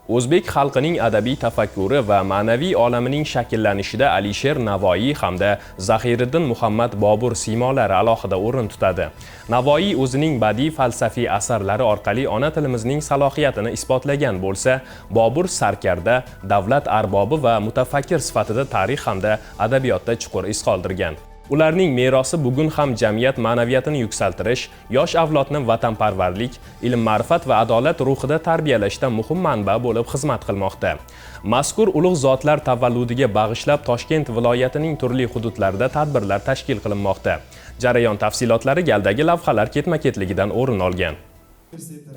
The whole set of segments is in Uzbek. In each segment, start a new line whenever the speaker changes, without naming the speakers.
O'zbek xalqining adabiy tafakkuri va ma'naviy olamining shakllanishida Alisher Navoiy hamda Zahiriddin Muhammad Bobur siymolari alohida o'rin tutadi. Navoiy o'zining badiiy falsafiy asarlari orqali ona tilimizning salohiyatini isbotlagan bo'lsa, Bobur sarkarda, davlat arbobi va mutafakkir sifatida tarix hamda adabiyotda chuqur iz qoldirgan. Ularning merosi bugun ham jamiyat ma'naviyatini yuksaltirish, yosh avlodni vatanparvarlik, ilm-ma'rifat va adolat ruhida tarbiyalashda muhim manba bo'lib xizmat qilmoqda. Mazkur ulug' zotlar tavalludiga bag'ishlab Toshkent viloyatining turli hududlarida tadbirlar tashkil qilinmoqda. Jarayon tafsilotlari galdagi lavhalar ketma-ketligidan o'rin olgan.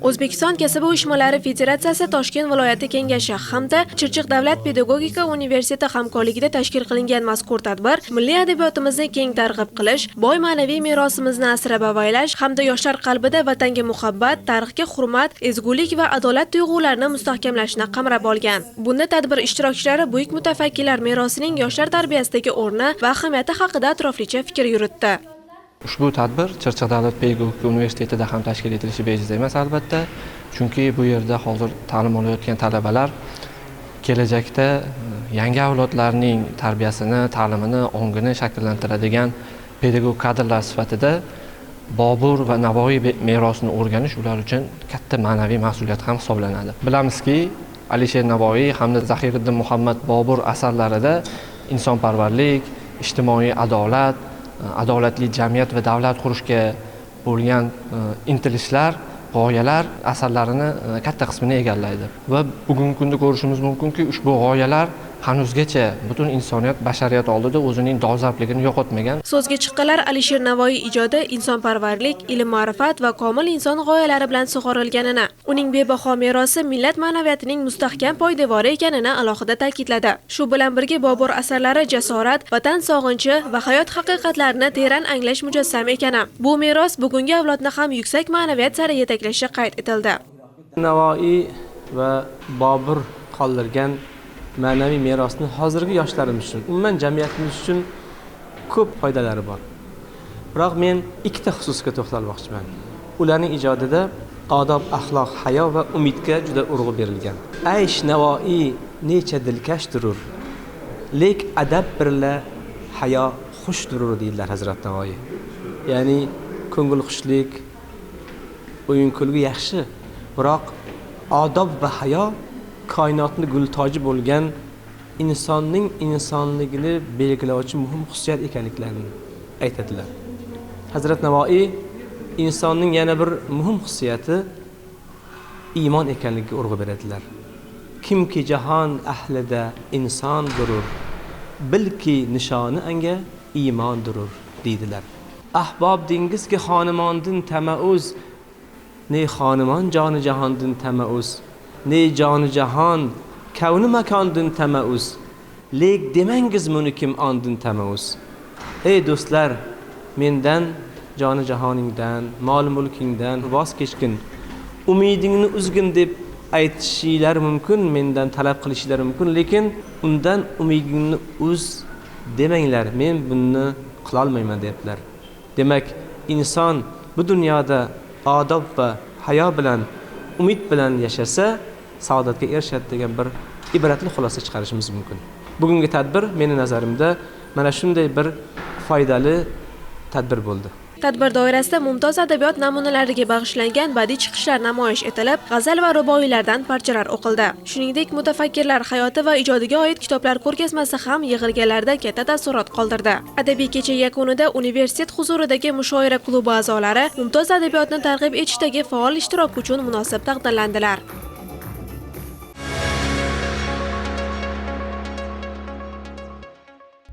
O'zbekiston kasaba uyushmalari federatsiyasi Toshkent viloyati kengashi hamda Chirchiq davlat pedagogika universiteti hamkorligida tashkil qilingan mazkur tadbir milliy adabiyotimizni keng targ'ib qilish, boy ma'naviy merosimizni asrab-avaylash hamda yoshlar qalbida vatanga muhabbat, tarixga hurmat, ezgulik va adolat tuyg'ularini mustahkamlashni qamrab olgan. Bunda tadbir ishtirokchilari buyuk mutafakkirlar merosining yoshlar tarbiyasidagi o'rni va ahamiyati haqida atroflicha fikr yuritdi.
Ushbu tadbir Chirchiq davlat pedagogika universitetida ham tashkil etilishi bejiz emas albatta, chunki bu yerda hozir ta'lim olayotgan talabalar kelajakda yangi avlodlarning tarbiyasini, ta'limini, ongini shakllantiradigan pedagog kadrlar sifatida Bobur va Navoiy merosini o'rganish ular uchun katta ma'naviy mas'uliyat ham hisoblanadi. Bilamizki, Alisher Navoiy hamda Zahiriddin Muhammad Bobur asarlarida insonparvarlik, ijtimoiy adolat, adolatli jamiyat va davlat qurishga bo'lgan intilishlar, g'oyalar asarlarini katta qismini egallaydi. Va bugungi kunda ko'rishimiz mumkinki, ushbu g'oyalar hanuzgacha butun insoniyat, bashariyat oldida o'zining dolzarbligini yo'qotmagan.
So'zga chiqqanlar Alisher Navoiy ijodi insonparvarlik, ilm-ma'rifat va komil inson g'oyalari bilan sug'orilganini, uning bebaho merosi millat ma'naviyatining mustahkam poydevori ekanini alohida ta'kidladi. Shu bilan birga Bobur asarlari jasorat, vatan sog'inchi va hayot haqiqatlarini teran anglash mujassam ekani. Bu meros bugungi avlodni ham yuksak ma'naviyat sari yetaklashi qayd etildi.
Navoiy va Bobur qoldirgan ma'naviy merosni hozirgi yoshlarimiz uchun, umuman jamiyatimiz uchun ko'p foydalari bor. Biroq men ikkita xususga to'xtalmoqchiman. Ularning ijodida odob, axloq, hayo va umidga juda urg'u berilgan. Aysh Navoiy necha dilkash durur, lek adab birla hayo xush durur deydilar Hazrat Navoiy. Ya'ni ko'ngil xushlik, o'yin kulgi yaxshi, biroq odob va hayo koinotni gultoji bo'lgan insonning insonligini belgilovchi muhim xususiyat ekanliklarini aytadilar. Hazrat Navoiy insonning yana bir muhim xususiyati iymon ekanligiga urg'u beradilar. Kimki jahon ahlida inson durur, bilki nishoni anga iymon durur deydilar. Ahbob dengizki xonimondin tamauz, ne xonimon joni jahondin tamauz, ne joni jahon kavni makondin tamauz, lek demangiz muni kim ondin tamauz. Ey do'stlar, mendan joni jahoningdan, mol mulkingdan voz kechgin, umidingni uzgin deb aytishinglar mumkin, mendan talab qilishinglar mumkin, lekin undan umidingni uz demanglar, men buni qila olmayman deblar. Demak, inson bu dunyoda odob va hayo bilan, umid bilan yashasa, saodatga erishadi degan bir ibratli xulosa chiqarishimiz mumkin. Bugungi tadbir meni nazarimda mana shunday bir foydali tadbir bo'ldi.
Tadbir doirasida mumtoz adabiyot namunalariga bag'ishlangan badiiy chiqishlar namoyish etilib, g'azal va ruboiylardan parchalar o'qildi. Shuningdek, mutafakkirlar hayoti va ijodiga oid kitoblar ko'rgazmasi ham yig'ilganlarda katta taassurot qoldirdi. Adabiy kecha yakunida universitet huzuridagi mushoira klubi a'zolari mumtoz adabiyotni targ'ib etishdagi faol ishtirok uchun munosib taqdirlandilar.